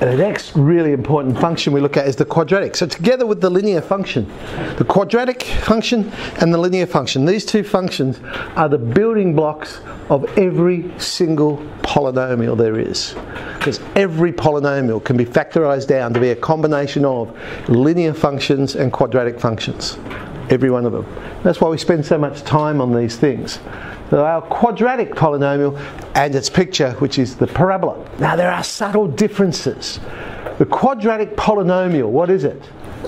And the next really important function we look at is the quadratic. So together with the linear function, the quadratic function and the linear function, these two functions are the building blocks of every single polynomial there is. Because every polynomial can be factorized down to be a combination of linear functions and quadratic functions. Every one of them. That's why we spend so much time on these things. So our quadratic polynomial and its picture, which is the parabola. Now there are subtle differences. The quadratic polynomial, what is it?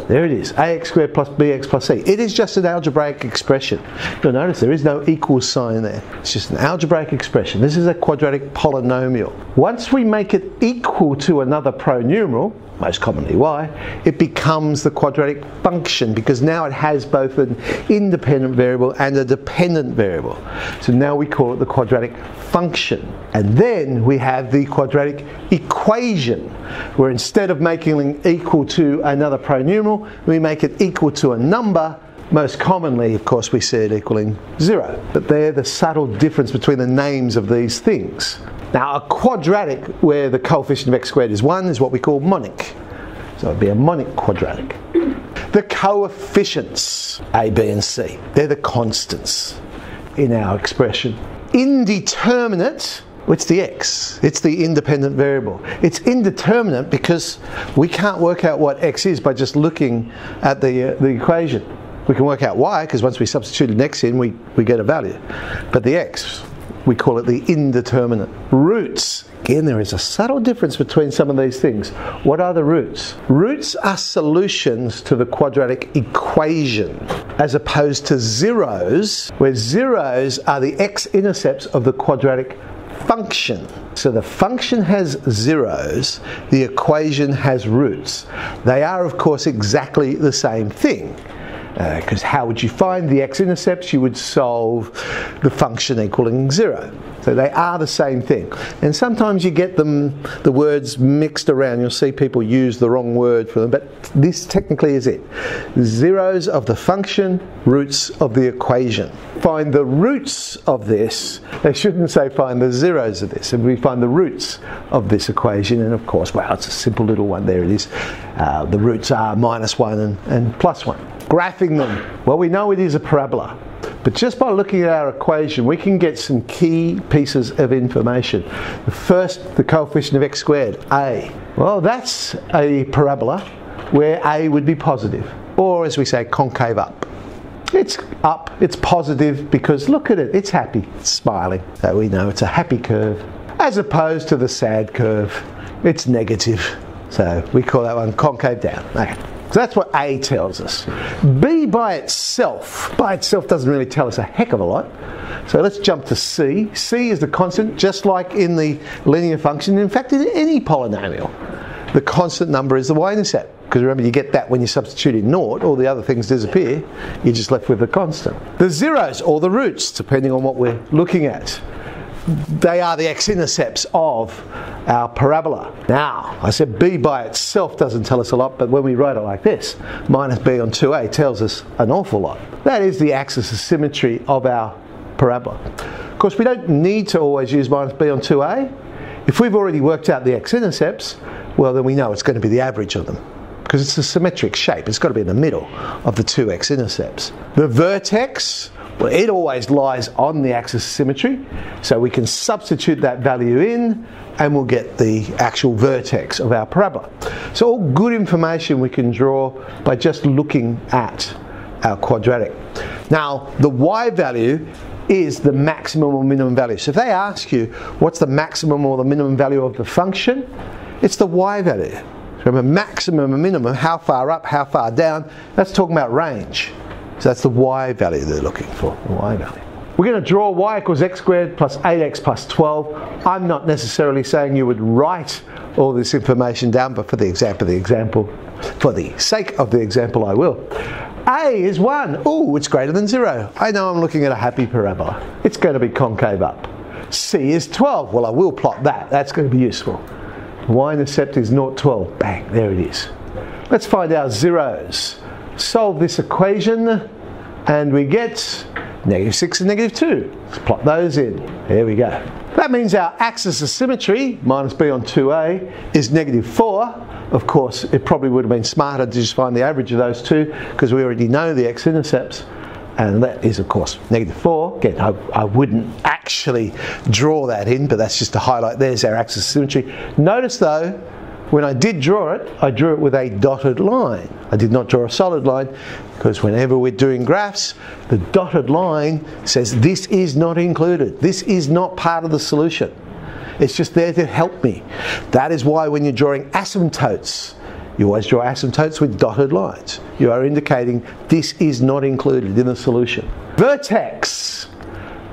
There it is, ax squared plus bx plus c. It is just an algebraic expression. You'll notice there is no equal sign there. It's just an algebraic expression. This is a quadratic polynomial. Once we make it equal to another pronumeral, most commonly y, it becomes the quadratic function because now it has both an independent variable and a dependent variable. So now we call it the quadratic function. And then we have the quadratic equation, where instead of making it equal to another pronumeral, we make it equal to a number. Most commonly, of course, we see it equaling 0. But they're the subtle difference between the names of these things. Now, a quadratic where the coefficient of x squared is 1 is what we call monic. So it would be a monic quadratic. The coefficients, a, b and c, they're the constants in our expression. Indeterminate, it's the x, it's the independent variable. It's indeterminate because we can't work out what x is by just looking at the equation. We can work out y because once we substitute an x in, we get a value. But the x, we call it the indeterminate. Roots. Again, there is a subtle difference between some of these things. What are the roots? Roots are solutions to the quadratic equation, as opposed to zeros, where zeros are the x-intercepts of the quadratic function. So the function has zeros, the equation has roots. They are, of course, exactly the same thing. Because how would you find the x-intercepts? You would solve the function equaling 0. So they are the same thing. And sometimes you get the words mixed around. You'll see people use the wrong word for them, but this technically is it. Zeros of the function, roots of the equation. Find the roots of this. They shouldn't say find the zeros of this. And we find the roots of this equation, and of course, wow, it's a simple little one. There it is. The roots are -1 and +1. Graphing them, well, we know it is a parabola, but just by looking at our equation we can get some key pieces of information. The first, the coefficient of x squared, a. Well, that's a parabola where a would be positive, or as we say, concave up. It's up, it's positive because look at it, it's happy, it's smiling. So we know it's a happy curve, as opposed to the sad curve. It's negative, so we call that one concave down. Okay. So that's what A tells us. B by itself doesn't really tell us a heck of a lot. So let's jump to C. C is the constant, just like in the linear function. In fact, in any polynomial, the constant number is the y-intercept. Because remember, you get that when you substitute in naught, all the other things disappear, you're just left with the constant. The zeros, or the roots, depending on what we're looking at, they are the x-intercepts of our parabola. Now, I said b by itself doesn't tell us a lot, but when we write it like this, minus b on 2a tells us an awful lot. That is the axis of symmetry of our parabola. Of course, we don't need to always use minus b on 2a. If we've already worked out the x-intercepts, well, then we know it's going to be the average of them, because it's a symmetric shape. It's got to be in the middle of the two x-intercepts. The vertex, well, it always lies on the axis of symmetry, so we can substitute that value in and we'll get the actual vertex of our parabola. So all good information we can draw by just looking at our quadratic. Now, the y value is the maximum or minimum value. So if they ask you what's the maximum or the minimum value of the function, it's the y value. Remember, maximum and minimum, how far up, how far down, that's talking about range. So that's the y value they're looking for, the y value. We're going to draw y equals x squared plus 8x plus 12. I'm not necessarily saying you would write all this information down, but for the sake of the example, I will. A is 1. Ooh, it's greater than 0. I know I'm looking at a happy parabola. It's going to be concave up. C is 12. Well, I will plot that. That's going to be useful. Y-intercept is 0, 12. Bang, there it is. Let's find our zeros. Solve this equation and we get -6 and -2. Let's plot those in. There we go. That means our axis of symmetry, minus b on 2a, is negative 4. Of course, it probably would have been smarter to just find the average of those two, because we already know the x-intercepts. And that is, of course, negative 4. Again, I wouldn't actually draw that in, but that's just to highlight. There's our axis of symmetry. Notice, though, when I did draw it, I drew it with a dotted line. I did not draw a solid line, because whenever we're doing graphs, the dotted line says this is not included. This is not part of the solution. It's just there to help me. That is why when you're drawing asymptotes, you always draw asymptotes with dotted lines. You are indicating this is not included in the solution. Vertex.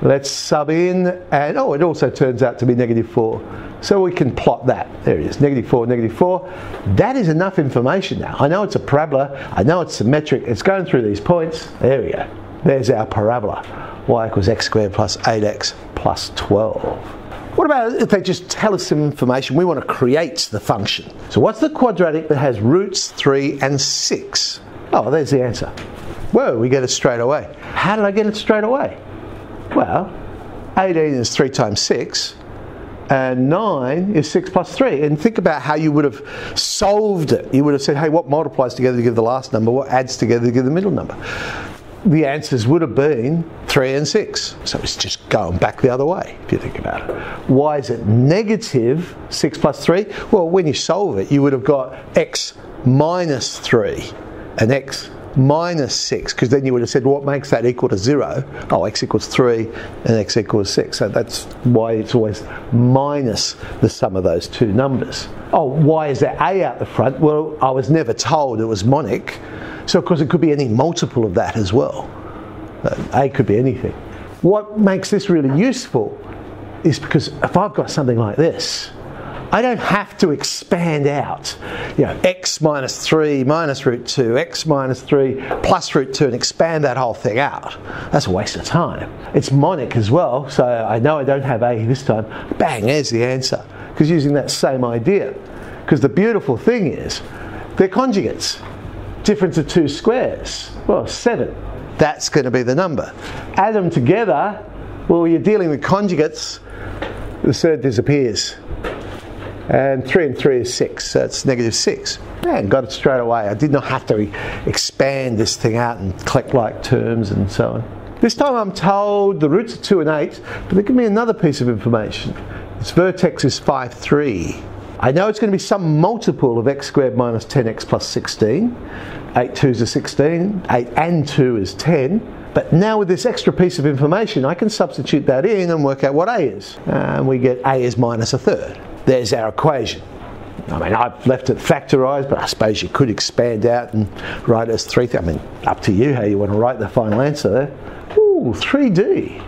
Let's sub in, and oh, it also turns out to be negative 4. So we can plot that. There it is, negative 4, negative 4. That is enough information now. I know it's a parabola. I know it's symmetric. It's going through these points. There we go. There's our parabola. Y equals x squared plus 8x plus 12. What about if they just tell us some information? We want to create the function. So what's the quadratic that has roots 3 and 6? Oh, there's the answer. Whoa, we get it straight away. How did I get it straight away? Well, 18 is 3 times 6, and 9 is 6 plus 3. And think about how you would have solved it. You would have said, hey, what multiplies together to give the last number? What adds together to give the middle number? The answers would have been 3 and 6. So it's just going back the other way, if you think about it. Why is it negative 6 plus 3? Well, when you solve it, you would have got x minus 3 and x minus 6, because then you would have said, what makes that equal to 0? Oh, x equals 3 and x equals 6. So that's why it's always minus the sum of those two numbers. Oh, why is there a out the front? Well, I was never told it was monic. So of course it could be any multiple of that as well. A could be anything. What makes this really useful is because if I've got something like this, I don't have to expand out, you know, x minus 3 minus root 2, x minus 3 plus root 2, and expand that whole thing out. That's a waste of time. It's monic as well, so I know I don't have a this time. Bang, there's the answer. Because using that same idea. Because the beautiful thing is, they're conjugates. Difference of 2 squares, well, 7. That's going to be the number. Add them together, well, you're dealing with conjugates, the third disappears. And 3 and 3 is 6, so it's negative 6. Man, got it straight away. I did not have to expand this thing out and collect like terms and so on. This time I'm told the roots are 2 and 8, but they give me another piece of information. Its vertex is 5, 3. I know it's going to be some multiple of x squared minus 10x plus 16. 8 2s are 16, 8 and 2 is 10. But now with this extra piece of information, I can substitute that in and work out what a is. And we get a is minus a third. There's our equation. I mean, I've left it factorised, but I suppose you could expand out and write it as 3. I mean, up to you how you want to write the final answer there. Ooh, 3D.